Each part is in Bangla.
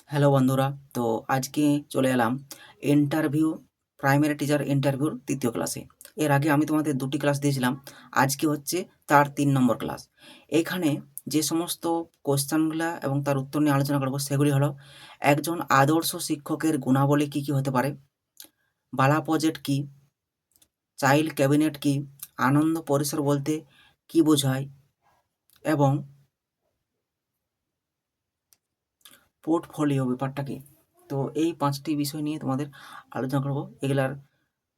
হ্যালো বন্ধুরা, তো আজকে চলে এলাম ইন্টারভিউ প্রাইমারি টিচার ইন্টারভিউর ৩য় ক্লাসে। এর আগে আমি তোমাদের ২টি ক্লাস দিয়েছিলাম। আজকে হচ্ছে তার ৩ নম্বর ক্লাস। এখানে যে সমস্ত কোয়েশ্চেনগুলা এবং তার উত্তর নিয়ে আলোচনা করব সেগুলি হলো, একজন আদর্শ শিক্ষকের গুণাবলী কী কী হতে পারে, বালা প্রজেক্ট কী, চাইল্ড ক্যাবিনেট কী, আনন্দ পরিসর বলতে কী বোঝায় এবং পোর্টফোলিও ব্যাপারটা কী। তো এই ৫টি বিষয় নিয়ে তোমাদের আলোচনা করব। এগুলার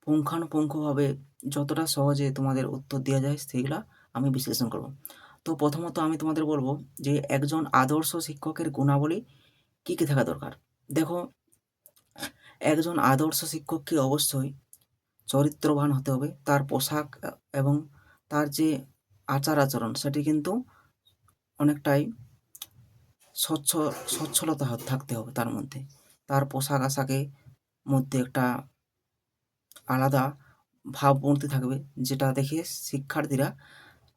পুঙ্খানুপুঙ্খভাবে যতটা সহজে তোমাদের উত্তর দেওয়া যায় সেইগুলা আমি বিশ্লেষণ করব। তো প্রথমত আমি তোমাদের বলবো যে একজন আদর্শ শিক্ষকের গুণাবলী কী কী থাকা দরকার। দেখো, একজন আদর্শ শিক্ষককে অবশ্যই চরিত্রবান হতে হবে। তার পোশাক এবং তার যে আচার আচরণ সেটি কিন্তু অনেকটাই সচ্ছলতা থাকতে হবে তার মধ্যে। তার পোশাক আশাকের মধ্যে একটা আলাদা ভাবমূর্তি থাকবে, যেটা দেখে শিক্ষার্থীরা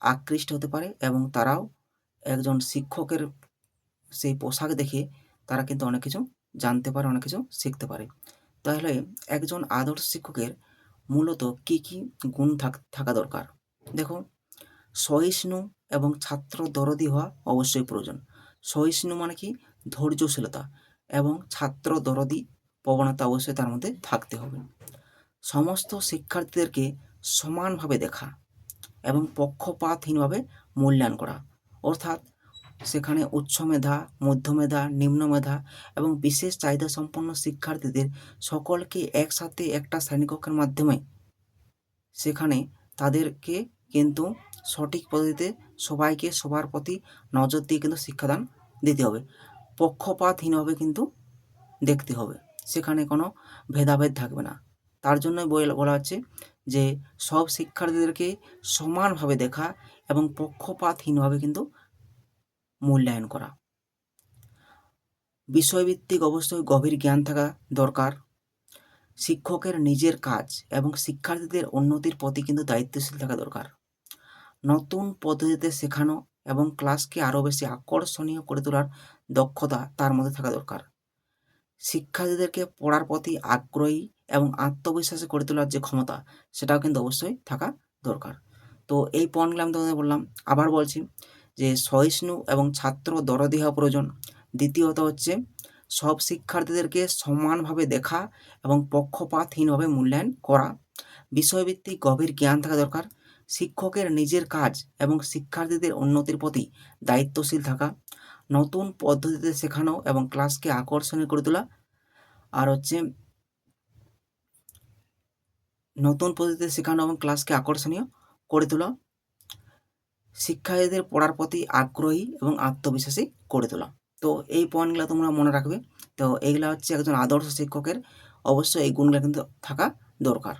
আকৃষ্ট হতে পারে এবং তারাও একজন শিক্ষকের সেই পোশাক দেখে তারা কিন্তু অনেক কিছু জানতে পারে, অনেক কিছু শিখতে পারে। তাহলে একজন আদর্শ শিক্ষকের মূলত কী কী গুণ থাকা দরকার। দেখো, সহিষ্ণু এবং ছাত্র দরদি হওয়া অবশ্যই প্রয়োজন। সহিষ্ণু মানে কি, ধৈর্যশীলতা এবং ছাত্র দরদি প্রবণতা অবশ্যই তার মধ্যে থাকতে হবে। সমস্ত শিক্ষার্থীদেরকে সমানভাবে দেখা এবং পক্ষপাতহীনভাবে মূল্যায়ন করা, অর্থাৎ সেখানে উচ্চ মেধা, মধ্য মেধা, নিম্ন মেধা এবং বিশেষ চাহিদা সম্পন্ন শিক্ষার্থীদের সকলকে একসাথে একটা শ্রেণীকক্ষের মাধ্যমে সেখানে তাদেরকে কিন্তু সঠিক পদ্ধতিতে সবাইকে সবার প্রতি নজর দিয়ে কিন্তু শিক্ষাদান দিতে হবে। পক্ষপাতহীনভাবে কিন্তু দেখতে হবে, সেখানে কোনো ভেদাভেদ থাকবে না। তার জন্যই বলা হচ্ছে যে সব শিক্ষার্থীদেরকে সমানভাবে দেখা এবং পক্ষপাতহীনভাবে কিন্তু মূল্যায়ন করা। বিষয়ভিত্তিক অবশ্যই গভীর জ্ঞান থাকা দরকার। শিক্ষকের নিজের কাজ এবং শিক্ষার্থীদের উন্নতির প্রতি কিন্তু দায়িত্বশীল থাকা দরকার। নতুন পদ্ধতিতে শেখানো এবং ক্লাসকে আরও বেশি আকর্ষণীয় করে তোলার দক্ষতা তার মধ্যে থাকা দরকার। শিক্ষার্থীদেরকে পড়ার প্রতি আগ্রহী এবং আত্মবিশ্বাসী করে তোলার যে ক্ষমতা, সেটাও কিন্তু অবশ্যই থাকা দরকার। তো এই পয়েন্টগুলো আমি তোমাদের বললাম। আবার বলছি যে সহিষ্ণু এবং ছাত্র দরদি হওয়া প্রয়োজন। দ্বিতীয়ত হচ্ছে সব শিক্ষার্থীদেরকে সমানভাবে দেখা এবং পক্ষপাতহীনভাবে মূল্যায়ন করা। বিষয়ভিত্তিক গভীর জ্ঞান থাকা দরকার। শিক্ষকের নিজের কাজ এবং শিক্ষার্থীদের উন্নতির প্রতি দায়িত্বশীল থাকা। নতুন পদ্ধতিতে শেখানো এবং ক্লাসকে আকর্ষণীয় করে তোলা। আর হচ্ছে নতুন পদ্ধতিতে শেখানো এবং ক্লাসকে আকর্ষণীয় করে তোলা। শিক্ষার্থীদের পড়ার প্রতি আগ্রহী এবং আত্মবিশ্বাসী করে তোলা। তো এই পয়েন্টগুলো তোমরা মনে রাখবে। তো এইগুলা হচ্ছে একজন আদর্শ শিক্ষকের অবশ্যই এই গুণগুলো কিন্তু থাকা দরকার।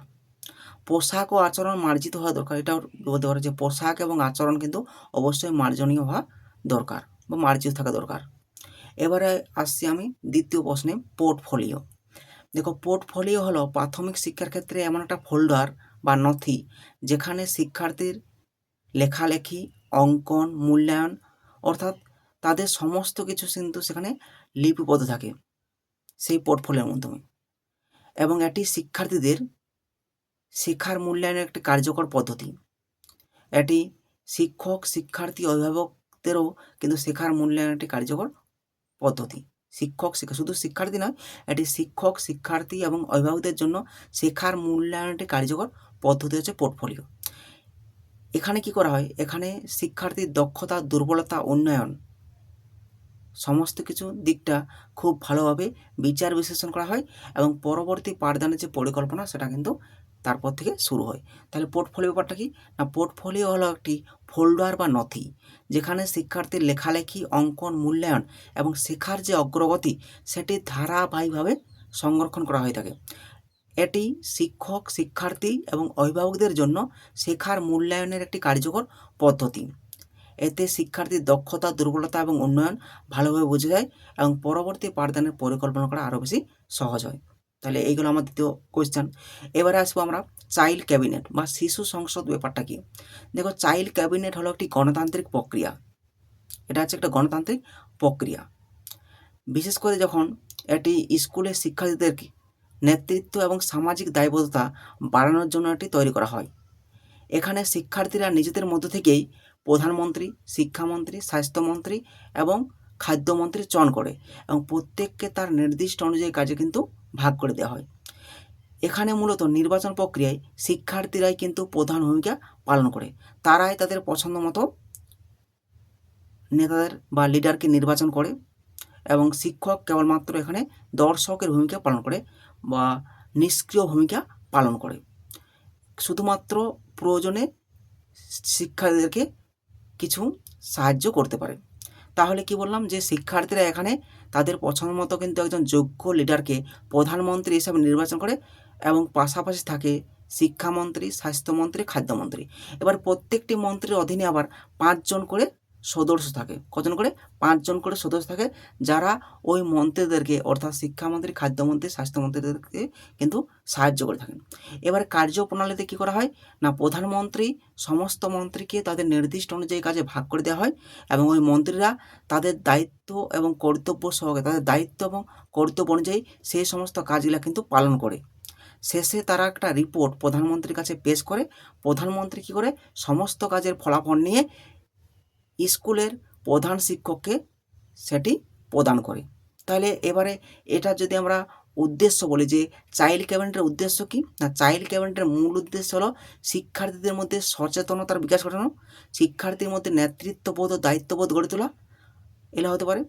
পোশাক ও আচরণ মার্জিত হওয়া দরকার। এটাও বলতে পারো যে পোশাক এবং আচরণ কিন্তু অবশ্যই মার্জনীয় হওয়া দরকার বা মার্জিত থাকা দরকার। এবারে আসছি আমি দ্বিতীয় প্রশ্নে, পোর্টফোলিও। দেখো, পোর্টফোলিও হলো প্রাথমিক শিক্ষার ক্ষেত্রে এমন একটা ফোল্ডার বা নথি যেখানে শিক্ষার্থীর লেখালেখি, অঙ্কন, মূল্যায়ন অর্থাৎ তাদের সমস্ত কিছু কিন্তু সেখানে লিপিবদ্ধ থাকে সেই পোর্টফোলিওর মাধ্যমে, এবং এটি শিক্ষার্থীদের শেখার মূল্যায়নের একটি কার্যকর পদ্ধতি। এটি শিক্ষক, শিক্ষার্থী, অভিভাবকদেরও কিন্তু শেখার মূল্যায়নের একটি কার্যকর পদ্ধতি। শুধু শিক্ষার্থী নয়, এটি শিক্ষক, শিক্ষার্থী এবং অভিভাবকদের জন্য শেখার মূল্যায়নের একটি কার্যকর পদ্ধতি হচ্ছে পোর্টফোলিও। এখানে কি করা হয়, এখানে শিক্ষার্থীর দক্ষতা, দুর্বলতা, উন্নয়ন সমস্ত কিছু দিকটা খুব ভালোভাবে বিচার বিশ্লেষণ করা হয় এবং পরবর্তী পাঠদানের যে পরিকল্পনা সেটা কিন্তু তারপর থেকে শুরু হয়। তাহলে পোর্টফোলিও ব্যাপারটা কি না, পোর্টফোলিও হলো একটি ফোল্ডার বা নথি যেখানে শিক্ষার্থীর লেখালেখি, অঙ্কন, মূল্যায়ন এবং শেখার যে অগ্রগতি সেটি ধারাবাহিকভাবে সংরক্ষণ করা হয়ে থাকে। এটি শিক্ষক, শিক্ষার্থী এবং অভিভাবকদের জন্য শেখার মূল্যায়নের একটি কার্যকর পদ্ধতি। এতে শিক্ষার্থীর দক্ষতা, দুর্বলতা এবং উন্নয়ন ভালোভাবে বোঝা যায় এবং পরবর্তী পাঠদানের পরিকল্পনা করা আরও বেশি সহজ হয়। তাহলে এইগুলো আমার দ্বিতীয় কোয়েশ্চেন। এবারে আসবো আমরা চাইল্ড ক্যাবিনেট বা শিশু সংসদ ব্যাপারটা কি। দেখো, চাইল্ড ক্যাবিনেট হলো একটি গণতান্ত্রিক প্রক্রিয়া। এটা হচ্ছে একটা গণতান্ত্রিক প্রক্রিয়া বিশেষ করে যখন এটি স্কুলের শিক্ষার্থীদেরকে নেতৃত্ব এবং সামাজিক দায়বদ্ধতা বাড়ানোর জন্য এটি তৈরি করা হয়। এখানে শিক্ষার্থীরা নিজেদের মধ্য থেকেই প্রধানমন্ত্রী, শিক্ষামন্ত্রী, স্বাস্থ্যমন্ত্রী এবং খাদ্যমন্ত্রী চয়ন করে এবং প্রত্যেককে তার নির্দিষ্ট অনুযায়ী কাজে কিন্তু ভাগ করে দেওয়া হয়। এখানে মূলত নির্বাচন প্রক্রিয়ায় শিক্ষার্থীরাই কিন্তু প্রধান ভূমিকা পালন করে। তারাই তাদের পছন্দ মতো নেতাদের বা লিডারকে নির্বাচন করে এবং শিক্ষক কেবলমাত্র এখানে দর্শকের ভূমিকা পালন করে বা নিষ্ক্রিয় ভূমিকা পালন করে। শুধুমাত্র প্রয়োজনে শিক্ষার্থীদেরকে কিছু সাহায্য করতে পারে। তাহলে কি বললাম যে শিক্ষার্থীরা এখানে তাদের পছন্দ মতো কিন্তু একজন যোগ্য লিডারকে প্রধানমন্ত্রী হিসাবে নির্বাচন করে এবং পাশাপাশি থাকে শিক্ষামন্ত্রী, স্বাস্থ্যমন্ত্রী, খাদ্যমন্ত্রী। এবার প্রত্যেকটি মন্ত্রীর অধীনে আবার 5 জন করে সদস্য থাকে। কজন করে? 5 জন করে সদস্য থাকে, যারা ওই মন্ত্রীদেরকে অর্থাৎ শিক্ষামন্ত্রী, খাদ্যমন্ত্রী, স্বাস্থ্যমন্ত্রীদেরকে কিন্তু সাহায্য করে থাকেন। এবার কার্যপ্রণালীতে কী করা হয় না, প্রধানমন্ত্রী সমস্ত মন্ত্রীকে তাদের নির্দিষ্ট অনুযায়ী কাজে ভাগ করে দেওয়া হয় এবং ওই মন্ত্রীরা তাদের দায়িত্ব এবং কর্তব্য সহকারে তাদের দায়িত্ব এবং কর্তব্য অনুযায়ী সেই সমস্ত কাজগুলো কিন্তু পালন করে। শেষে তারা একটা রিপোর্ট প্রধানমন্ত্রীর কাছে পেশ করে। প্রধানমন্ত্রী কী করে সমস্ত কাজের ফলাফল নিয়ে স্কুলের প্রধান শিক্ষককে সেটি প্রদান করে। তাহলে এবারে এটা যদি আমরা উদ্দেশ্য বলি যে চাইল্ড ক্যাবিনেটের উদ্দেশ্য কী না, চাইল্ড ক্যাবিনেটের মূল উদ্দেশ্য হলো শিক্ষার্থীদের মধ্যে সচেতনতার বিকাশ ঘটানো, শিক্ষার্থীর মধ্যে নেতৃত্ববোধ ও দায়িত্ববোধ গড়ে তোলা, এলা হতে পারে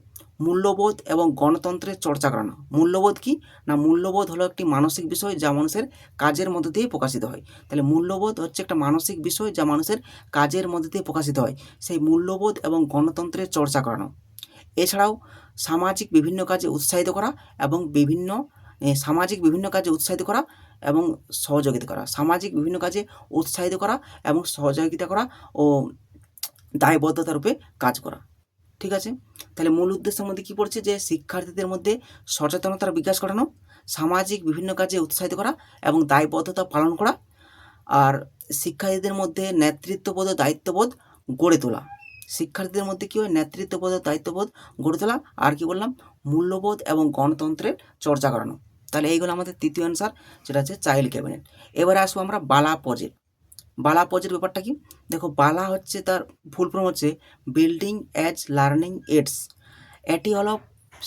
মূল্যবোধ এবং গণতন্ত্রের চর্চা করানো। মূল্যবোধ কী না, মূল্যবোধ হলো একটি মানসিক বিষয় যা মানুষের কাজের মধ্যে দিয়ে প্রকাশিত হয়। তাহলে মূল্যবোধ হচ্ছে একটা মানসিক বিষয় যা মানুষের কাজের মধ্যে দিয়ে প্রকাশিত হয়। সেই মূল্যবোধ এবং গণতন্ত্রের চর্চা করানো। এছাড়াও সামাজিক বিভিন্ন কাজে উৎসাহিত করা এবং সামাজিক বিভিন্ন কাজে উৎসাহিত করা এবং সহযোগিতা করা, সামাজিক বিভিন্ন কাজে উৎসাহিত করা এবং সহযোগিতা করা ও দায়বদ্ধতার রূপে কাজ করা। ঠিক আছে, তাহলে মূল উদ্দেশ্যের মধ্যে কী পড়ছে যে শিক্ষার্থীদের মধ্যে সচেতনতার বিকাশ ঘটানো, সামাজিক বিভিন্ন কাজে উৎসাহিত করা এবং দায়বদ্ধতা পালন করা, আর শিক্ষার্থীদের মধ্যে নেতৃত্ববোধ ও দায়িত্ববোধ গড়ে তোলা। শিক্ষার্থীদের মধ্যে কী হয়, নেতৃত্ববোধ ও দায়িত্ববোধ গড়ে তোলা, আর কি বললাম, মূল্যবোধ এবং গণতন্ত্রের চর্চা করানো। তাহলে এইগুলো আমাদের তৃতীয় অ্যান্সার, যেটা হচ্ছে চাইল্ড ক্যাবিনেট। এবারে আসবো আমরা বালা প্রজেক্ট। বালা প্রজেক্ট ব্যাপারটা কি, দেখো বালা হচ্ছে তার ফুল ফর্ম হচ্ছে বিল্ডিং অ্যাজ লার্নিং এইডস। এটি হলো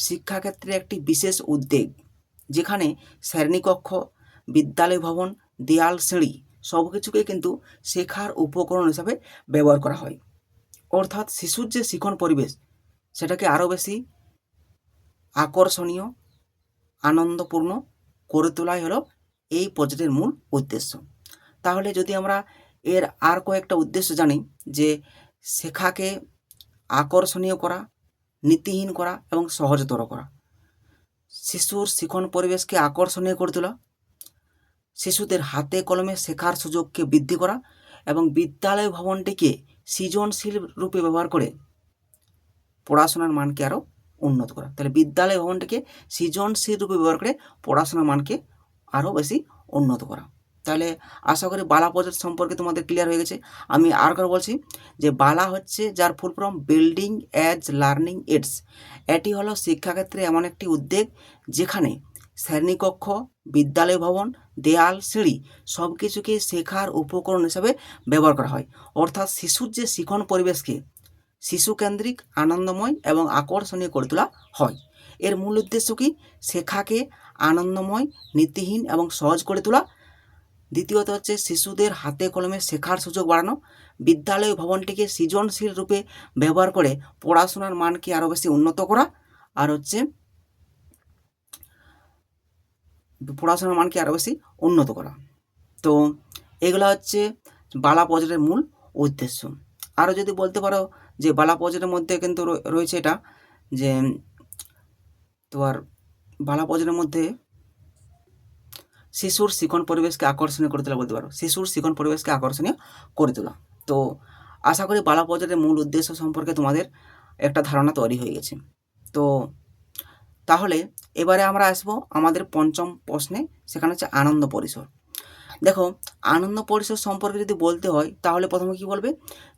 শিক্ষাক্ষেত্রে একটি বিশেষ উদ্যোগ যেখানে শ্রেণীকক্ষ, বিদ্যালয় ভবন, দেয়াল, সিঁড়ি সব কিছুকে কিন্তু শেখার উপকরণ হিসাবে ব্যবহার করা হয়। অর্থাৎ শিশুর যে শিক্ষণ পরিবেশ সেটাকে আরও বেশি আকর্ষণীয়, আনন্দপূর্ণ করে তোলাই হলো এই প্রজেক্টের মূল উদ্দেশ্য। তাহলে যদি আমরা এর আর কয়েকটা উদ্দেশ্য জানি, যে শেখাকে আকর্ষণীয় করা, নীতিহীন করা এবং সহজতর করা, শিশুর শিক্ষণ পরিবেশকে আকর্ষণীয় করে তোলা, শিশুদের হাতে কলমে শেখার সুযোগকে বৃদ্ধি করা এবং বিদ্যালয় ভবনটিকে সৃজনশীল রূপে ব্যবহার করে পড়াশোনার মানকে আরও উন্নত করা। তাহলে বিদ্যালয় ভবনটিকে সৃজনশীল রূপে ব্যবহার করে পড়াশোনার মানকে আরও বেশি উন্নত করা। তাহলে আশা করি বালা প্রজেক্ট সম্পর্কে তোমাদের ক্লিয়ার হয়ে গেছে। আমি আর করে বলছি যে বালা হচ্ছে, যার full form building as learning AIDS. এটি হলো শিক্ষাক্ষেত্রে এমন একটি উদ্যোগ যেখানে শ্রেণীকক্ষ, বিদ্যালয় ভবন, দেয়াল, সিঁড়ি সব কিছুকে শেখার উপকরণ হিসাবে ব্যবহার করা হয়। অর্থাৎ শিশুর যে শিক্ষণ পরিবেশকে শিশুকেন্দ্রিক, আনন্দময় এবং আকর্ষণীয় করে তোলা হয়। এর মূল উদ্দেশ্য কি, শেখাকে আনন্দময়, নীতিহীন এবং সহজ করে তোলা। দ্বিতীয়ত হচ্ছে শিশুদের হাতে কলমে শেখার সুযোগ বাড়ানো, বিদ্যালয় ভবনটিকে সৃজনশীল রূপে ব্যবহার করে পড়াশোনার মানকে আরও বেশি উন্নত করা, আর হচ্ছে পড়াশোনার মানকে আরও বেশি উন্নত করা। তো এগুলো হচ্ছে বালা প্রজেক্টের মূল উদ্দেশ্য। আরও যদি বলতে পারো যে বালা প্রজেক্টের মধ্যে কিন্তু রয়েছে এটা, যে তোমার বালা প্রজেক্টের মধ্যে শিশুর শিক্ষণ পরিবেশকে আকর্ষণীয় করে তোলা বলতে পারো, শিশুর শিক্ষণ পরিবেশকে আকর্ষণীয় করে তোলা। তো আশা করি বালা প্রজেক্টের মূল উদ্দেশ্য সম্পর্কে তোমাদের একটা ধারণা তৈরি হয়ে গেছে। তো তাহলে এবারে আমরা আসবো আমাদের পঞ্চম প্রশ্নে, সেখানে হচ্ছে আনন্দ পরিসর। দেখো, আনন্দ পরিসর সম্পর্কে যদি বলতে হয় তাহলে প্রথমে কি বলবে,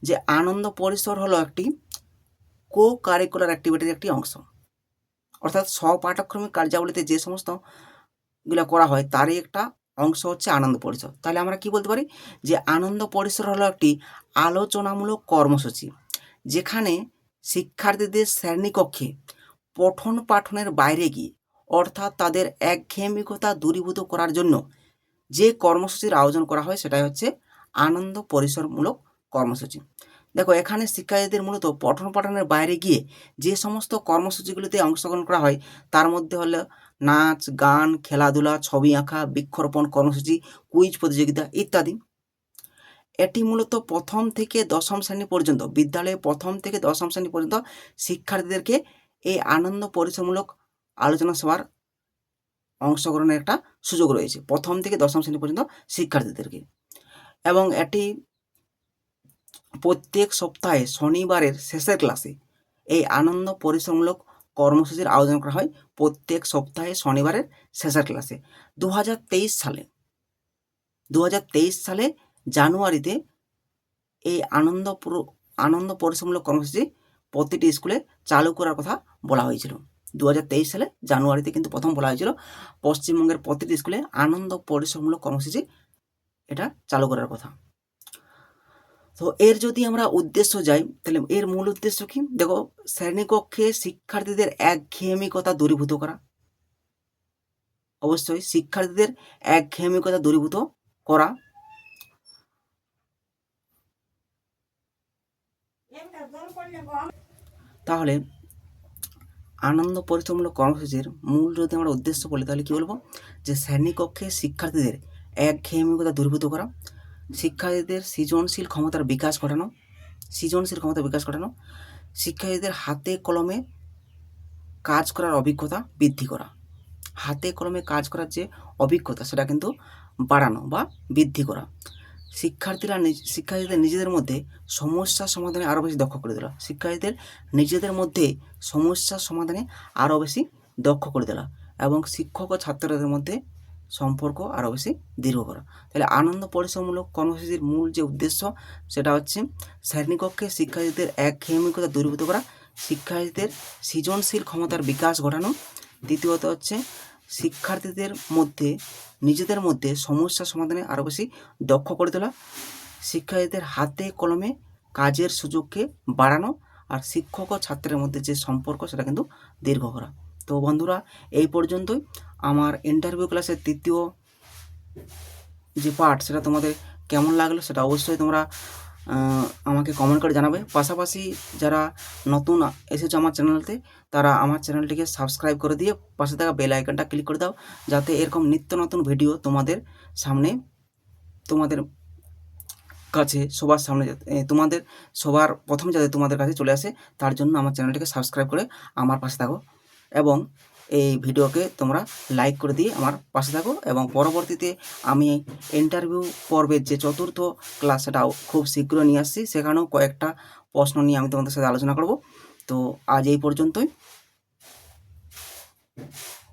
যে আনন্দ পরিসর হলো একটি কো কারিকুলার অ্যাক্টিভিটির একটি অংশ। অর্থাৎ স্বপাঠক্রমিক কার্যাবলীতে যে সমস্তগুলো করা হয় তারই একটা অংশ হচ্ছে আনন্দ পরিসর। তাহলে আমরা কি বলতে পারি যে আনন্দ পরিসর হলো একটি আলোচনামূলক কর্মসূচি, যেখানে শিক্ষার্থীদের শ্রেণীকক্ষে পঠন পাঠনের বাইরে গিয়ে অর্থাৎ তাদের একঘেয়েমিকতা দূরীভূত করার জন্য যে কর্মসূচির আয়োজন করা হয় সেটাই হচ্ছে আনন্দ পরিসরমূলক কর্মসূচি। দেখো এখানে শিক্ষার্থীদের মূলত পঠন পাঠনের বাইরে গিয়ে যে সমস্ত কর্মসূচিগুলিতে অংশগ্রহণ করা হয় তার মধ্যে হলো নাচ, গান, খেলাধুলা, ছবি আঁকা, বৃক্ষরোপণ কর্মসূচি, কুইজ প্রতিযোগিতা ইত্যাদি। এটি মূলত প্রথম থেকে দশম শ্রেণী পর্যন্ত, বিদ্যালয়ে প্রথম থেকে দশম শ্রেণী পর্যন্ত শিক্ষার্থীদেরকে এই আনন্দ পরিসরমূলক আলোচনা সভার অংশগ্রহণের একটা সুযোগ রয়েছে, প্রথম থেকে দশম শ্রেণী পর্যন্ত শিক্ষার্থীদেরকে। এবং এটি প্রত্যেক সপ্তাহে শনিবারের শেষের ক্লাসে এই আনন্দ পরিসরমূলক কর্মসূচির আয়োজন করা হয় প্রত্যেক সপ্তাহে শনিবারের শেষের ক্লাসে। 2023 সালে জানুয়ারিতে এই আনন্দ পরিসরমূলক কর্মসূচি প্রতিটি স্কুলে চালু করার কথা বলা হয়েছিল। 2023 সালে জানুয়ারিতে কিন্তু প্রথম বলা হয়েছিল পশ্চিমবঙ্গের প্রতিটি স্কুলে আনন্দ পরিসরমূলক কর্মসূচি এটা চালু করার কথা। তো এর যদি আমরা উদ্দেশ্য যাই তাহলে এর মূল উদ্দেশ্য কি? দেখো, শ্রেণীকক্ষে শিক্ষার্থীদের একঘেয়েমিকতা দূরীভূত করা। অবশ্যই শিক্ষার্থীদের একঘেয়েমিকতা দূরীভূত করা। তাহলে আনন্দ পরিসরমূলক কর্মসূচির মূল যদি আমরা উদ্দেশ্য বলি তাহলে কি বলবো, যে শ্রেণীকক্ষে শিক্ষার্থীদের একঘেয়েমিকতা দূরীভূত করা, শিক্ষার্থীদের সৃজনশীল ক্ষমতার বিকাশ ঘটানো, শিক্ষার্থীদের হাতে কলমে কাজ করার অভিজ্ঞতা বৃদ্ধি করা। হাতে কলমে কাজ করার যে অভিজ্ঞতা সেটা কিন্তু বাড়ানো বা বৃদ্ধি করা। শিক্ষার্থীদের নিজেদের মধ্যে সমস্যা সমাধানে আরও বেশি দক্ষ করে তোলা। এবং শিক্ষক ও ছাত্রদের মধ্যে সম্পর্ক আরও বেশি দৃঢ় করা। তাহলে আনন্দ পরিসরমূলক কর্মসূচির মূল যে উদ্দেশ্য সেটা হচ্ছে শ্রেণীকক্ষে শিক্ষার্থীদের একঘেয়েমিকতা দূরীভূত করা, শিক্ষার্থীদের সৃজনশীল ক্ষমতার বিকাশ ঘটানো। দ্বিতীয়ত হচ্ছে শিক্ষার্থীদের মধ্যে নিজেদের মধ্যে সমস্যা সমাধানে আরও বেশি দক্ষ করে তোলা, শিক্ষার্থীদের হাতে কলমে কাজের সুযোগকে বাড়ানো, আর শিক্ষক ও ছাত্রের মধ্যে যে সম্পর্ক সেটা কিন্তু দীর্ঘ করা। তো বন্ধুরা, এই পর্যন্তই আমার ইন্টারভিউ ক্লাসের তৃতীয় যে পার্ট সেটা তোমাদের কেমন লাগলো সেটা অবশ্যই তোমরা আমাকে কমেন্ট করে জানাবে। পাশাপাশি যারা নতুন এসেছো আমার চ্যানেলতে তারা আমার চ্যানেলটিকে সাবস্ক্রাইব করে দিয়ে পাশে থাকা বেল আইকনটা ক্লিক করে দাও, যাতে এরকম নিত্য নতুন ভিডিও তোমাদের সামনে, তোমাদের কাছে সবার সামনে, তোমাদের সবার প্রথমে যাতে তোমাদের কাছে চলে আসে তার জন্য আমার চ্যানেলটিকে সাবস্ক্রাইব করে আমার পাশে থাকো এবং এই ভিডিওকে তোমরা লাইক করে দিয়ে আমার পাশে থাকো। এবং পরবর্তীতে আমি ইন্টারভিউ পর্বের যে চতুর্থ ক্লাস সেটাও খুব শীঘ্র নিয়ে আসছি, সেখানেও কয়েকটা প্রশ্ন নিয়ে আমি তোমাদের সাথে আলোচনা করব। তো আজ এই পর্যন্তই।